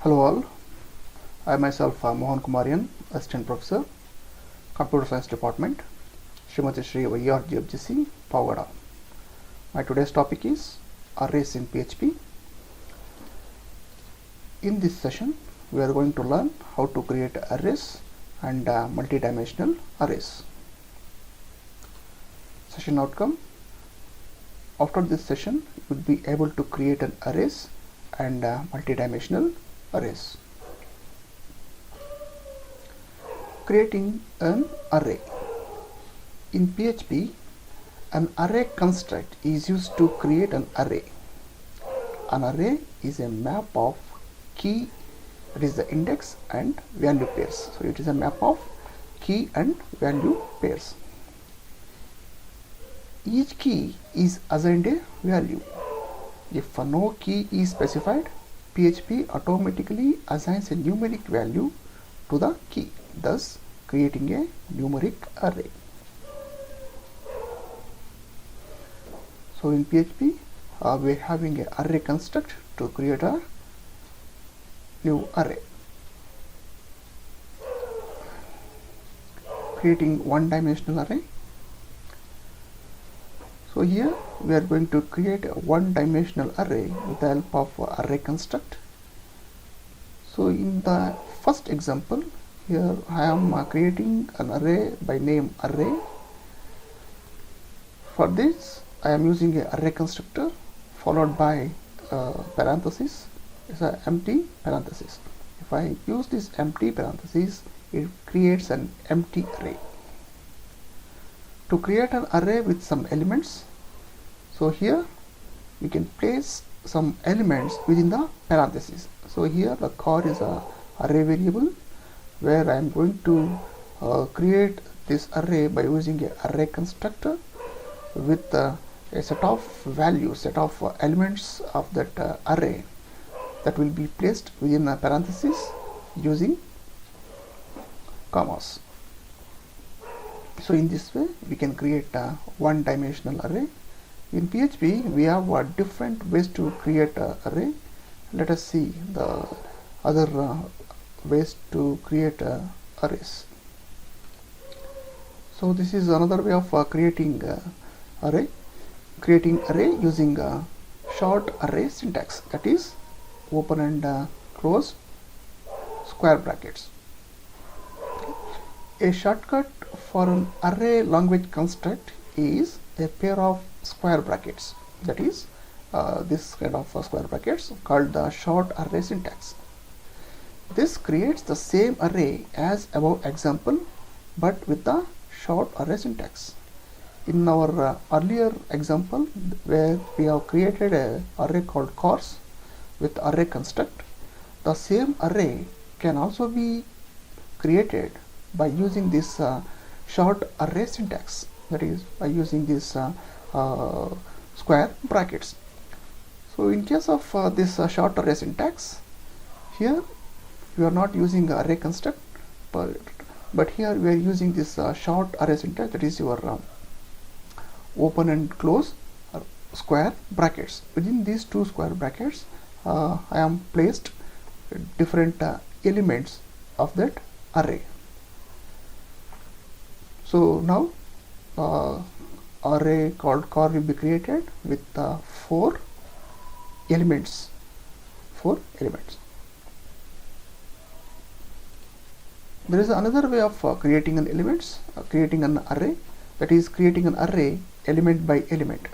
Hello all, I myself Mohan Kumarian, Assistant Professor, Computer Science Department, Srimati Shri YRGFGC, Pavada. My today's topic is arrays in PHP. In this session, we are going to learn how to create arrays and multi-dimensional arrays. Session outcome: after this session, you will be able to create an arrays and multi-dimensional arrays. Creating an array. In PHP, an array construct is used to create an array. An array is a map of key, that is the index and value pairs. So it is a map of key and value pairs. Each key is assigned a value. If no key is specified, PHP automatically assigns a numeric value to the key, thus creating a numeric array. So in PHP, we are having an array construct to create a new array. Creating one-dimensional array. So here we are going to create a one-dimensional array with the help of array construct. So in the first example, here I am creating an array by name array. For this I am using an array constructor followed by parenthesis. It's an empty parenthesis. If I use this empty parenthesis, it creates an empty array. To create an array with some elements, so here we can place some elements within the parenthesis. So here the car is a array variable where I am going to create this array by using an array constructor with a set of values, set of elements of that array that will be placed within a parenthesis using commas. So in this way we can create a one-dimensional array. In PHP we have different ways to create an array. Let us see the other ways to create arrays. So this is another way of creating array. Creating array using short array syntax, that is open and close square brackets. A shortcut for an array language construct is a pair of square brackets, that is this kind of square brackets called the short array syntax. This creates the same array as above example but with the short array syntax. In our earlier example where we have created an array called cars with array construct, the same array can also be created by using this short array syntax, that is by using this square brackets. So in case of this short array syntax, here we are not using array construct, but here we are using this short array syntax, that is your open and close square brackets. Within these two square brackets I am placed different elements of that array. So now array called car will be created with four elements. There is another way of creating an elements, creating an array, that is creating an array element by element.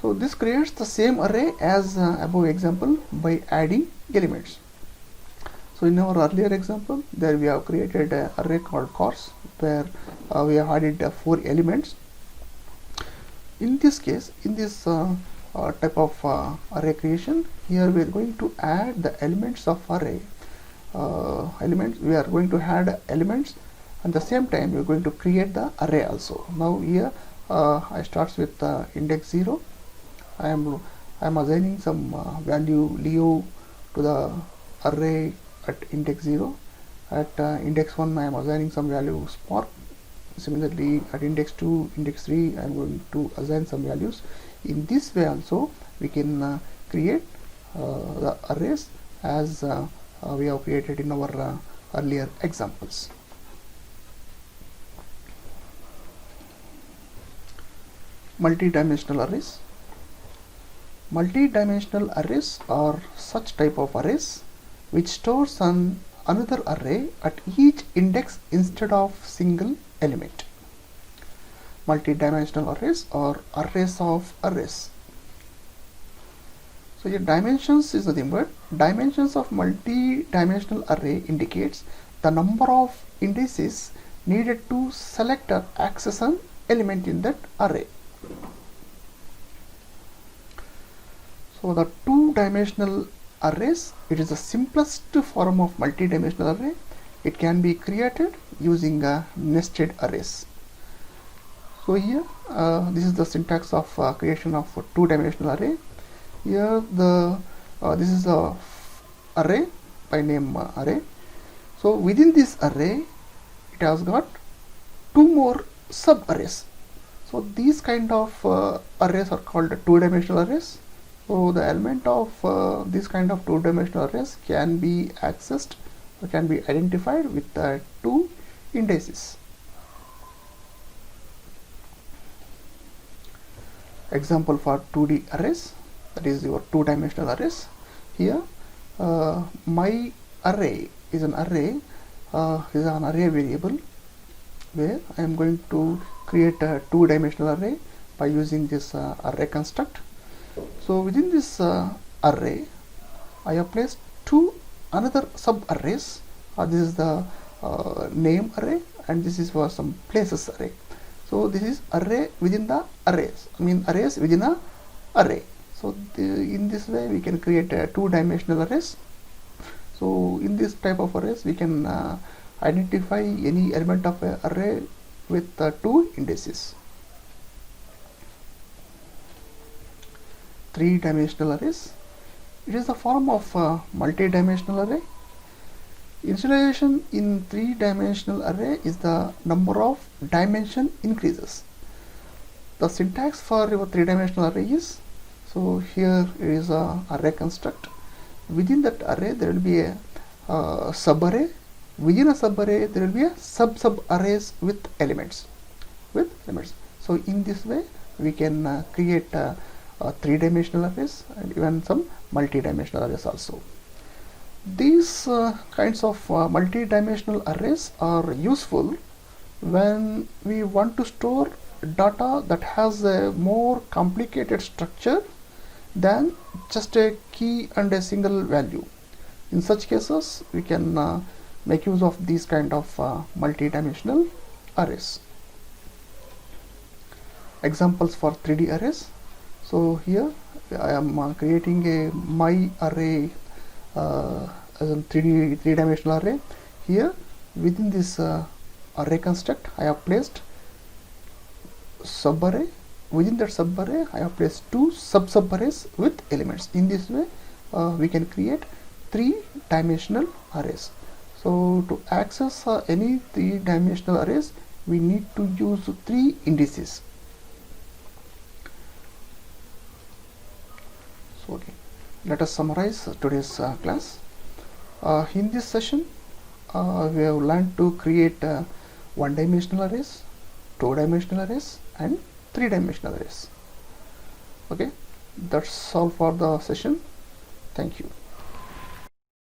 So this creates the same array as above example by adding elements. So in our earlier example, there we have created an array called cars where we have added four elements. In this case, in this type of array creation, here we are going to add the elements of array. We are going to add elements, and at the same time we are going to create the array also. Now here I starts with index 0. I am assigning some value Leo to the array at index 0. At index 1 I am assigning some value Spark. Similarly at index 2, index 3 I am going to assign some values. In this way also we can create the arrays as we have created in our earlier examples. Multi-dimensional arrays. Multi-dimensional arrays are such type of arrays which stores another array at each index instead of single element. Multi-dimensional arrays are arrays of arrays. So your dimensions is nothing but dimensions of multi-dimensional array indicates the number of indices needed to select or access an element in that array. So the two-dimensional arrays, it is the simplest form of multi-dimensional array. It can be created using nested arrays. So here this is the syntax of creation of a two-dimensional array. Here this is a array by name array. So within this array it has got two more sub arrays. So these kind of arrays are called two-dimensional arrays. So the element of this kind of two-dimensional arrays can be accessed or can be identified with two indices. Example for 2D arrays, that is your two-dimensional arrays. Here my array is an array variable where I am going to create a two-dimensional array by using this array construct. So within this array I have placed two another sub arrays. This is the name array and this is for some places array. So this is array within the arrays, arrays within a array. So in this way we can create a two-dimensional arrays. So in this type of arrays we can identify any element of an array with two indices. Three-dimensional arrays. It is the form of multi-dimensional array. Initialization in three-dimensional array is the number of dimension increases. The syntax for your three-dimensional array is, so here it is a array construct. Within that array there will be a subarray. Within a subarray there will be a sub arrays with elements. So in this way we can create three-dimensional arrays and even some multi-dimensional arrays also. These kinds of multi-dimensional arrays are useful when we want to store data that has a more complicated structure than just a key and a single value. In such cases we can make use of these kind of multi-dimensional arrays. Examples for 3D arrays. So here I am creating a my array as a three-dimensional array. Here within this array construct I have placed subarray. Within that subarray I have placed two sub-arrays with elements. In this way we can create three-dimensional arrays. So to access any three-dimensional arrays we need to use three indices. So okay, let us summarize today's class. In this session we have learned to create one-dimensional arrays, two-dimensional arrays and three-dimensional arrays. Okay, that's all for the session. Thank you.